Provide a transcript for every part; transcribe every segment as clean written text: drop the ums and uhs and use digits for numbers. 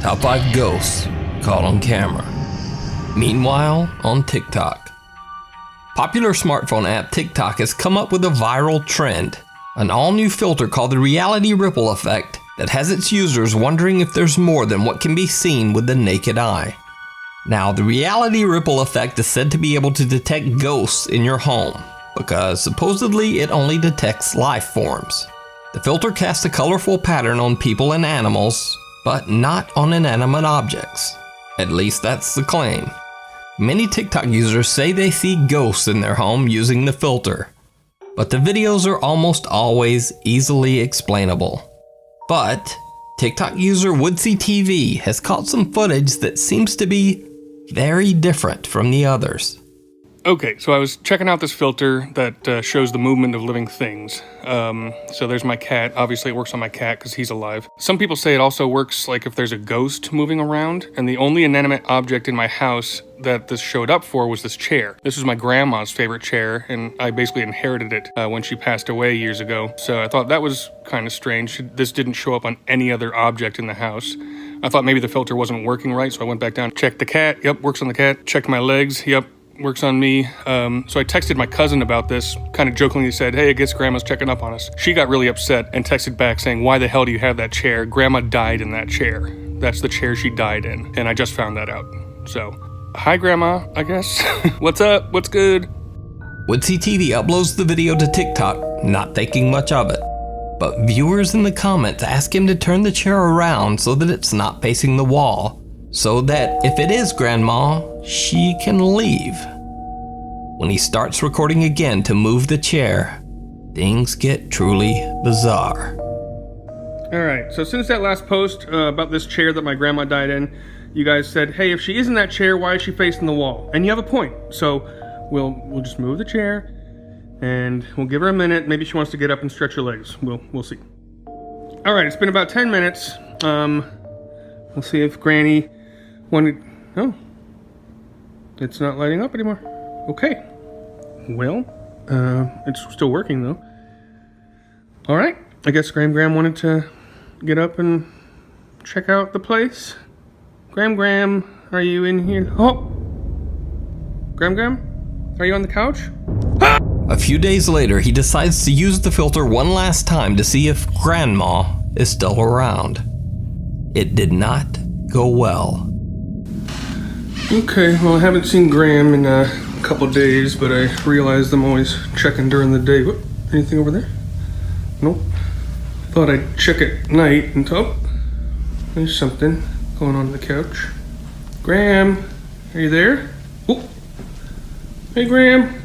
Top 5 Ghosts Caught on Camera. Meanwhile, on TikTok. Popular smartphone app TikTok has come up with a viral trend, an all-new filter called the reality ripple effect that has its users wondering if there's more than what can be seen with the naked eye. Now, the reality ripple effect is said to be able to detect ghosts in your home, because supposedly it only detects life forms. The filter casts a colorful pattern on people and animals, but not on inanimate objects. At least that's the claim. Many TikTok users say they see ghosts in their home using the filter, but the videos are almost always easily explainable. But TikTok user Woodsy TV has caught some footage that seems to be very different from the others. Okay, so I was checking out this filter that shows the movement of living things. So there's my cat. Obviously it works on my cat because he's alive. Some people say it also works like if there's a ghost moving around, and the only inanimate object in my house that this showed up for was this chair. This was my grandma's favorite chair, and I basically inherited it when she passed away years ago. So I thought that was kind of strange. This didn't show up on any other object in the house. I thought maybe the filter wasn't working right, so I went back down, checked the cat. Yep, works on the cat. Checked my legs. Yep, works on me. So I texted my cousin about this, kind of jokingly said, hey, I guess Grandma's checking up on us. She got really upset and texted back saying, why the hell do you have that chair? Grandma died in that chair. That's the chair she died in. And I just found that out. So, hi Grandma, I guess. What's up? What's good? Woodsy TV uploads the video to TikTok, not thinking much of it. But viewers in the comments ask him to turn the chair around so that it's not facing the wall, so that if it is Grandma, she can leave. When he starts recording again to move the chair, things get truly bizarre. Alright, so since that last post about this chair that my grandma died in, you guys said, hey, if she is in that chair, why is she facing the wall? And you have a point. So we'll just move the chair and we'll give her a minute. Maybe she wants to get up and stretch her legs. We'll see. Alright, it's been about 10 minutes. We'll see if Granny wanted... Oh. It's not lighting up anymore. Okay. Well, it's still working though. Alright. I guess Gram wanted to get up and check out the place. Gram, are you in here? Oh! Gram, are you on the couch? Ah! A few days later, he decides to use the filter one last time to see if Grandma is still around. It did not go well. Okay, well I haven't seen Gram in a couple days, but I realized I'm always checking during the day. What? Anything over there? Nope. Thought I'd check at night and oh, there's something going on the couch. Gram, are you there? Oh. Hey Gram,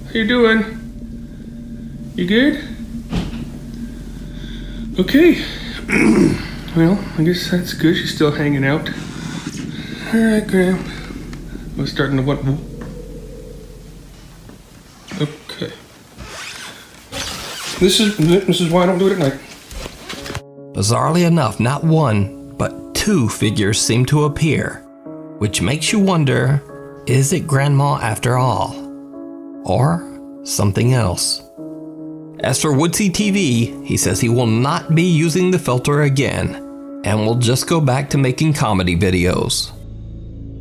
how you doing? You good? Okay. Well, I guess that's good. She's still hanging out. Alright, Gram. I was starting to what? Okay. This is why I don't do it at night. Bizarrely enough, not one, but two figures seem to appear, which makes you wonder, is it Grandma after all? Or something else? As for Woodsy TV, he says he will not be using the filter again, and will just go back to making comedy videos.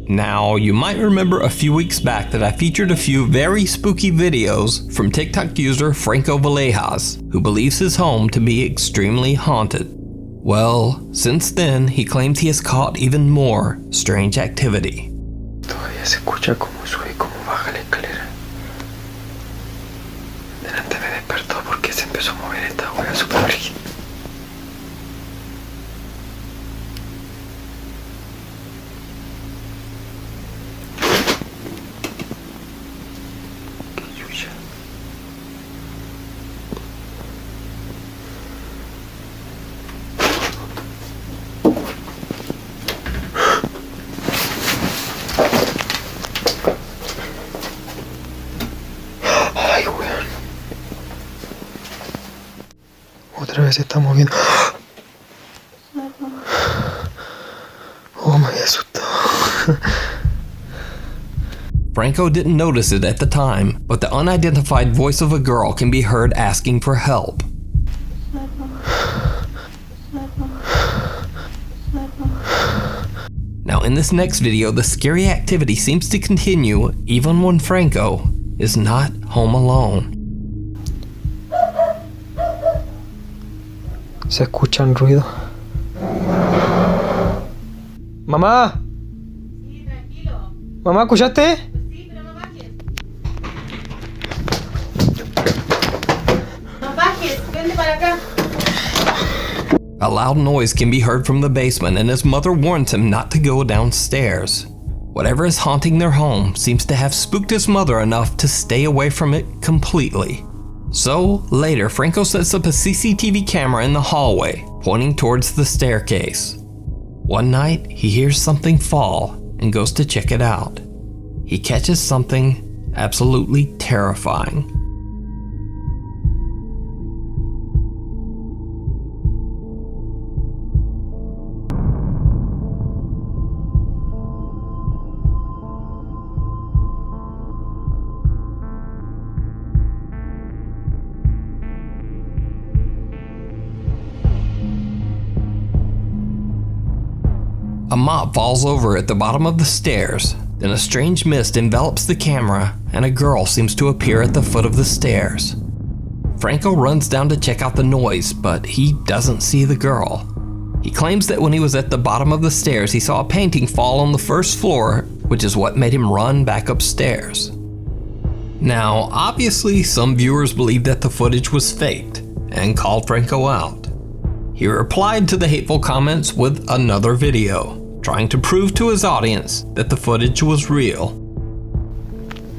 Now, you might remember a few weeks back that I featured a few very spooky videos from TikTok user Franco Villejas, who believes his home to be extremely haunted. Well, since then, he claims he has caught even more strange activity. Todavía se escucha cómo sube y cómo baja la escalera. Delante me despertó porque se empezó a mover esta hueá súper rígida. Otra vez se está moviendo. Oh, me había asustado. Franco didn't notice it at the time, but the unidentified voice of a girl can be heard asking for help. Now, in this next video, the scary activity seems to continue even when Franco is not home alone. Se escuchan ruidos. ¡Mamá! Sí, tranquilo. ¿Mamá, escuchaste? Pues sí, pero no bajes. No bajes, vente para acá. A loud noise can be heard from the basement, and his mother warns him not to go downstairs. Whatever is haunting their home seems to have spooked his mother enough to stay away from it completely. So, later, Franco sets up a CCTV camera in the hallway, pointing towards the staircase. One night, he hears something fall and goes to check it out. He catches something absolutely terrifying. A mop falls over at the bottom of the stairs, then a strange mist envelops the camera and a girl seems to appear at the foot of the stairs. Franco runs down to check out the noise, but he doesn't see the girl. He claims that when he was at the bottom of the stairs, he saw a painting fall on the first floor, which is what made him run back upstairs. Now, obviously, some viewers believe that the footage was faked and called Franco out. He replied to the hateful comments with another video, trying to prove to his audience that the footage was real.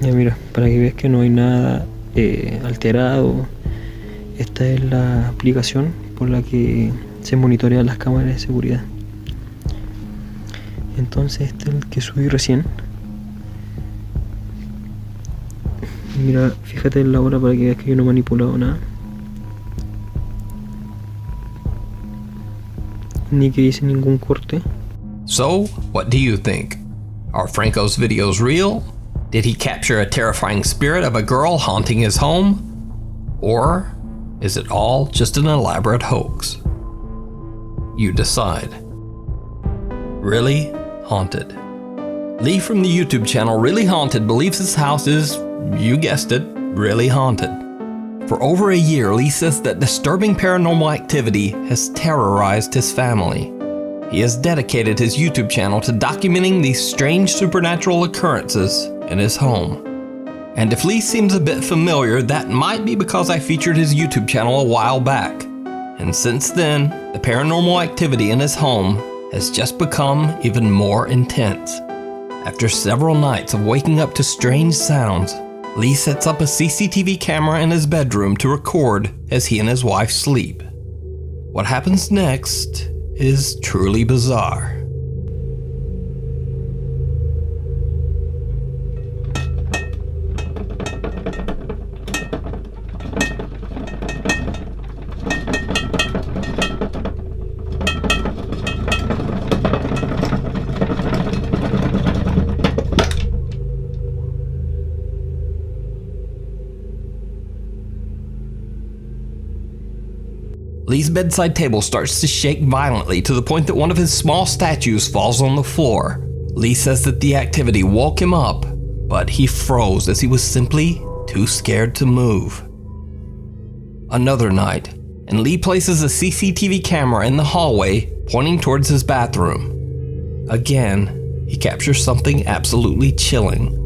Ya mira, para que veas que no hay nada alterado, esta es la aplicación por la que se monitorean las cámaras de seguridad. Entonces este es el que subí recién. Mira, fíjate en la hora para que veas que yo no he manipulado nada, ni que hice ningún corte. So, what do you think? Are Franco's videos real? Did he capture a terrifying spirit of a girl haunting his home? Or is it all just an elaborate hoax? You decide. Really Haunted. Lee from the YouTube channel Really Haunted believes his house is, you guessed it, really haunted. For over a year, Lee says that disturbing paranormal activity has terrorized his family. He has dedicated his YouTube channel to documenting these strange supernatural occurrences in his home. And if Lee seems a bit familiar, that might be because I featured his YouTube channel a while back. And since then, the paranormal activity in his home has just become even more intense. After several nights of waking up to strange sounds, Lee sets up a CCTV camera in his bedroom to record as he and his wife sleep. What happens next is truly bizarre. Lee's bedside table starts to shake violently to the point that one of his small statues falls on the floor. Lee says that the activity woke him up, but he froze as he was simply too scared to move. Another night, and Lee places a CCTV camera in the hallway pointing towards his bathroom. Again, he captures something absolutely chilling.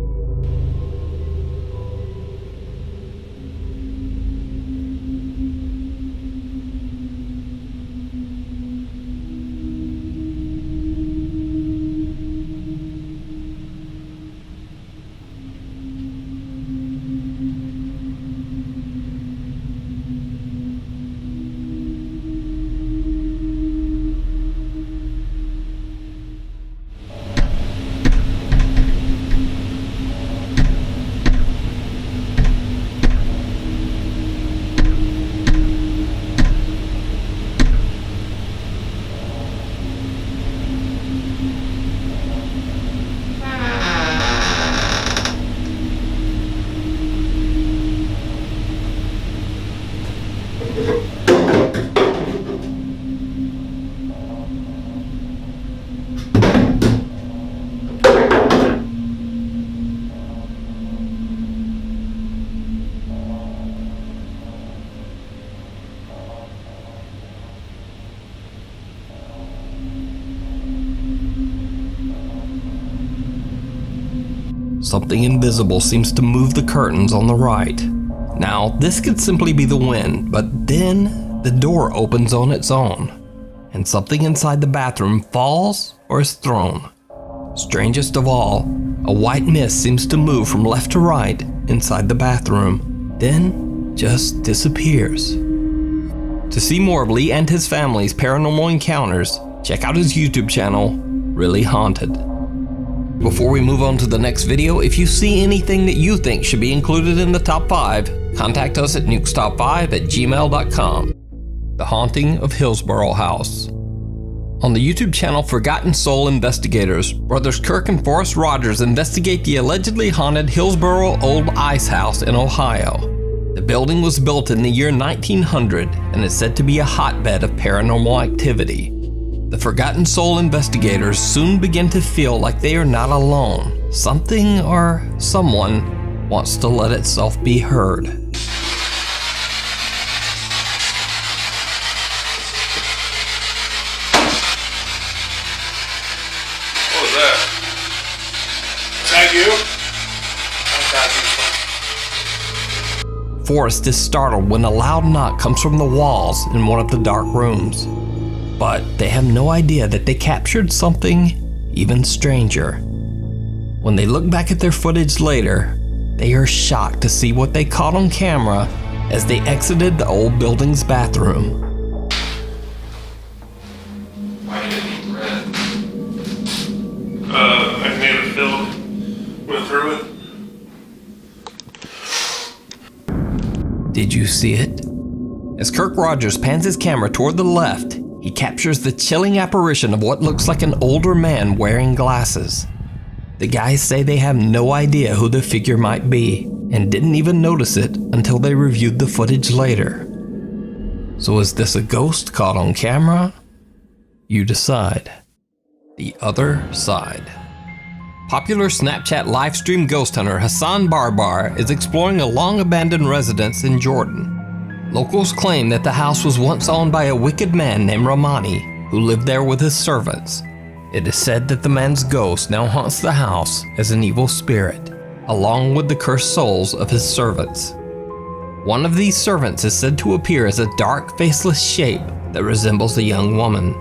something invisible seems to move the curtains on the right. Now, this could simply be the wind, but then the door opens on its own, and something inside the bathroom falls or is thrown. Strangest of all, a white mist seems to move from left to right inside the bathroom, then just disappears. To see more of Lee and his family's paranormal encounters, check out his YouTube channel, Really Haunted. Before we move on to the next video, if you see anything that you think should be included in the top 5, contact us at nukestop5@gmail.com. The Haunting of Hillsborough House. On the YouTube channel Forgotten Soul Investigators, brothers Kirk and Forrest Rogers investigate the allegedly haunted Hillsborough Old Ice House in Ohio. The building was built in the year 1900 and is said to be a hotbed of paranormal activity. The Forgotten Soul investigators soon begin to feel like they are not alone. Something or someone wants to let itself be heard. What was that? Is that you? Forrest is startled when a loud knock comes from the walls in one of the dark rooms. But they have no idea that they captured something even stranger. When they look back at their footage later, they are shocked to see what they caught on camera as they exited the old building's bathroom. Why did it eat red? I made it filled. Went through it. Did you see it? As Kirk Rogers pans his camera toward the left, he captures the chilling apparition of what looks like an older man wearing glasses. The guys say they have no idea who the figure might be and didn't even notice it until they reviewed the footage later. So is this a ghost caught on camera? You decide. The other side. Popular Snapchat livestream ghost hunter Hassan Barbar is exploring a long-abandoned residence in Jordan. Locals claim that the house was once owned by a wicked man named Romani, who lived there with his servants. It is said that the man's ghost now haunts the house as an evil spirit, along with the cursed souls of his servants. One of these servants is said to appear as a dark, faceless shape that resembles a young woman.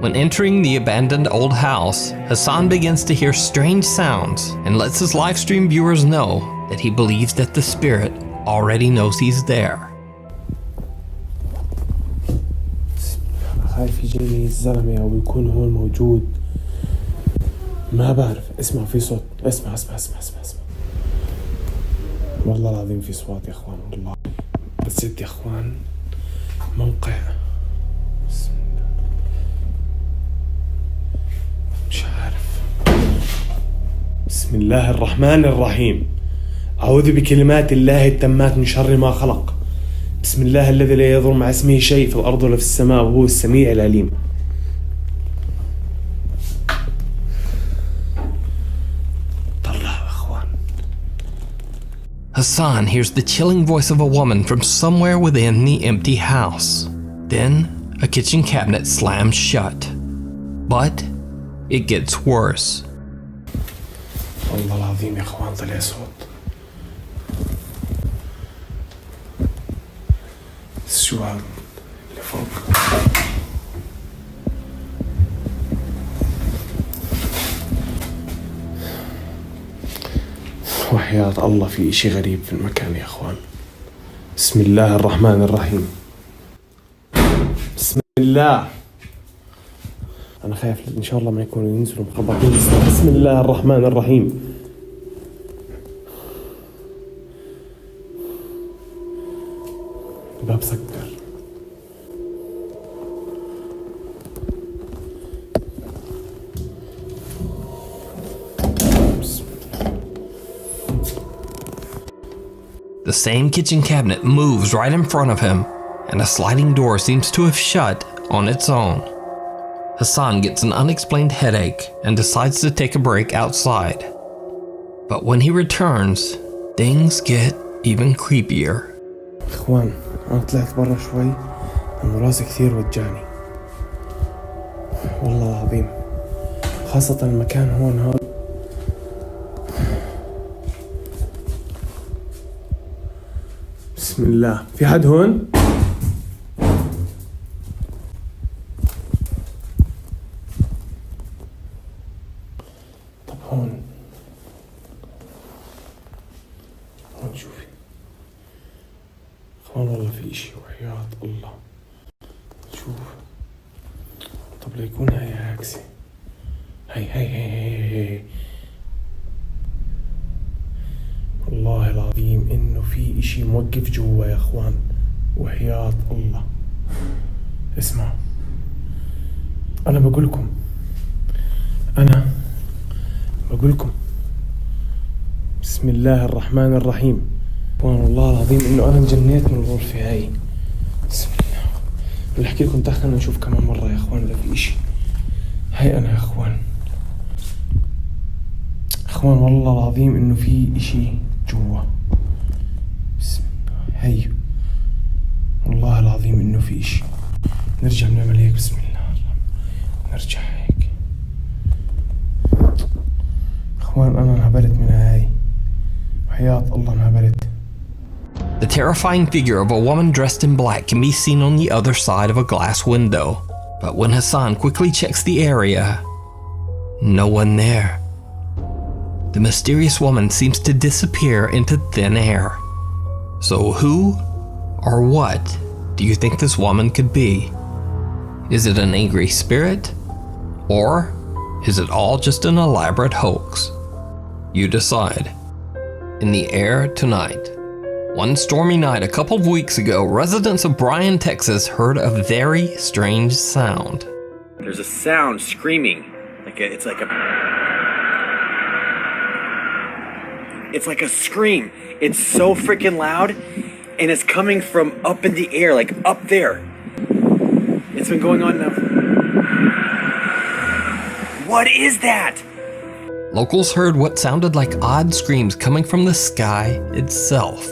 When entering the abandoned old house, Hassan begins to hear strange sounds and lets his livestream viewers know that he believes that the spirit already knows he's there. خايف يجيني الزلمة أو يكون هو موجود. ما بعرف. اسمع في صوت. اسمع. والله العظيم في صوت يا اخوان والله. بس يا اخوان موقع. بسم الله. مش عارف. بسم الله الرحمن الرحيم. أعوذ بكلمات الله التامات من شر ما خلق. بسم الله الذي لا يضر مع اسمه شيء في الأرض ولا في السماء وهو السميع العليم. طلع أخوان. Hassan hears the chilling voice of a woman from somewhere within the empty house. Then, a kitchen cabinet slams shut. But it gets worse. والله العظيم يا أخوان طلع صوت. شو هذا اللي فوق؟ وحياة الله في إشي غريب في المكان يا أخوان. بسم الله الرحمن الرحيم. بسم الله. أنا خايف إن شاء الله ما يكونوا ينزلوا مخبطين. بسم الله الرحمن الرحيم. الباب سكر. The same kitchen cabinet moves right in front of him, and a sliding door seems to have shut on its own. Hassan gets an unexplained headache and decides to take a break outside. But when he returns, things get even creepier. إخوان أنا طلعت برا شوي لأنه راسي كثير وجعني والله العظيم، خاصة المكان هون هذا بسم الله. في حد هون؟ طب هون شوفي. اخوان والله في اشي وحياة الله. شوف. طب ليكون هاي عكسي. هاي والله العظيم انه في اشي موقف جوا يا اخوان وحياة الله. اسمعوا، انا بقولكم بسم الله الرحمن الرحيم. اخوان والله العظيم انه انا انجنيت من الغرفة هاي. بسم الله. بدي احكي لكم خلينا نشوف كمان مرة يا اخوان اذا في اشي. هاي انا يا اخوان والله العظيم انه في اشي جوا. بسم الله. هي والله العظيم انه في اشي. نرجع بنعمل هيك. بسم الله. نرجع هيك. اخوان انا انهبلت من هاي وحياة الله انهبلت. The terrifying figure of a woman dressed in black can be seen on the other side of a glass window. But when Hassan quickly checks the area, no one there. The mysterious woman seems to disappear into thin air. So who or what do you think this woman could be? Is it an angry spirit? Or is it all just an elaborate hoax? You decide. In the air tonight. One stormy night a couple of weeks ago, residents of Bryan, Texas heard a very strange sound. There's a sound screaming. It's like a scream. It's so freaking loud, and it's coming from up in the air, like up there. It's been going on now. What is that? Locals heard what sounded like odd screams coming from the sky itself.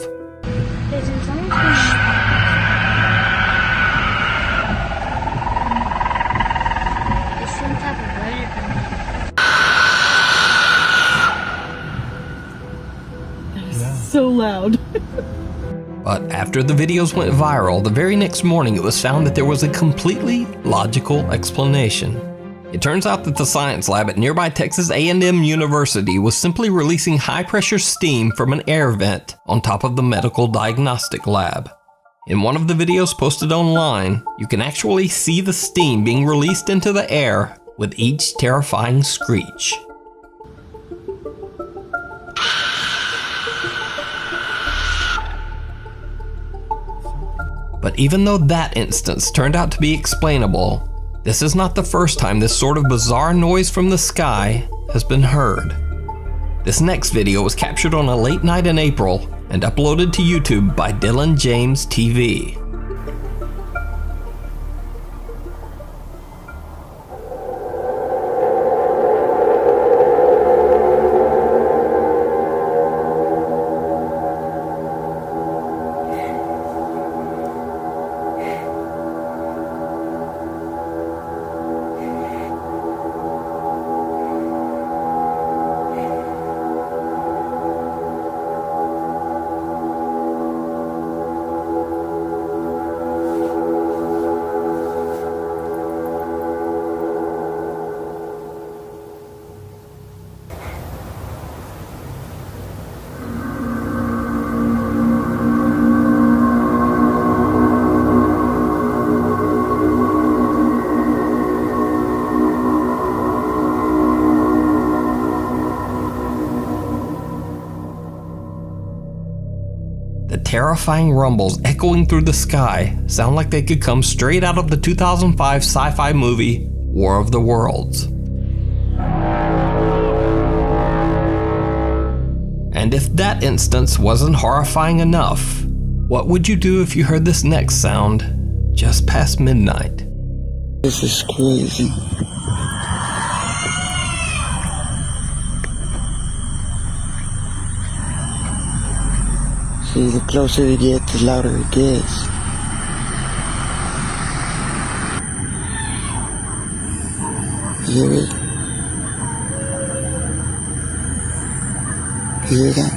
So loud. But after the videos went viral, the very next morning it was found that there was a completely logical explanation. It turns out that the science lab at nearby Texas A&M University was simply releasing high-pressure steam from an air vent on top of the medical diagnostic lab. In one of the videos posted online, you can actually see the steam being released into the air with each terrifying screech. But even though that instance turned out to be explainable, this is not the first time this sort of bizarre noise from the sky has been heard. This next video was captured on a late night in April and uploaded to YouTube by Dylan James TV. The terrifying rumbles echoing through the sky sound like they could come straight out of the 2005 sci-fi movie War of the Worlds. And if that instance wasn't horrifying enough, what would you do if you heard this next sound just past midnight? This is crazy. See, the closer you get, the louder it gets. You hear it? You hear that?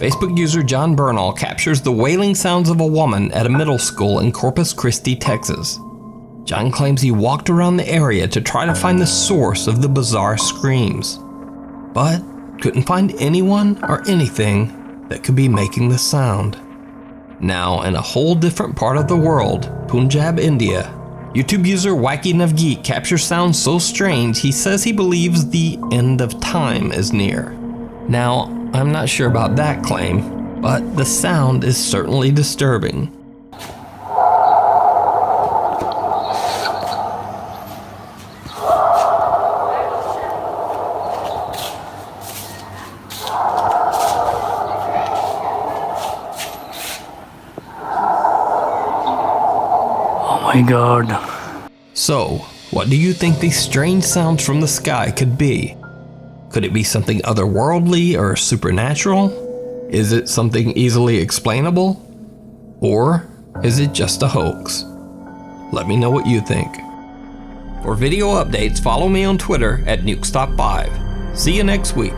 Facebook user John Bernal captures the wailing sounds of a woman at a middle school in Corpus Christi, Texas. John claims he walked around the area to try to find the source of the bizarre screams, but couldn't find anyone or anything that could be making the sound. Now, in a whole different part of the world, Punjab, India, YouTube user Wacky Navgeek captures sounds so strange he says he believes the end of time is near. Now, I'm not sure about that claim, but the sound is certainly disturbing. Oh my god. So, what do you think these strange sounds from the sky could be? Could it be something otherworldly or supernatural? Is it something easily explainable? Or is it just a hoax? Let me know what you think. For video updates, follow me on Twitter at NukeStop5. See you next week.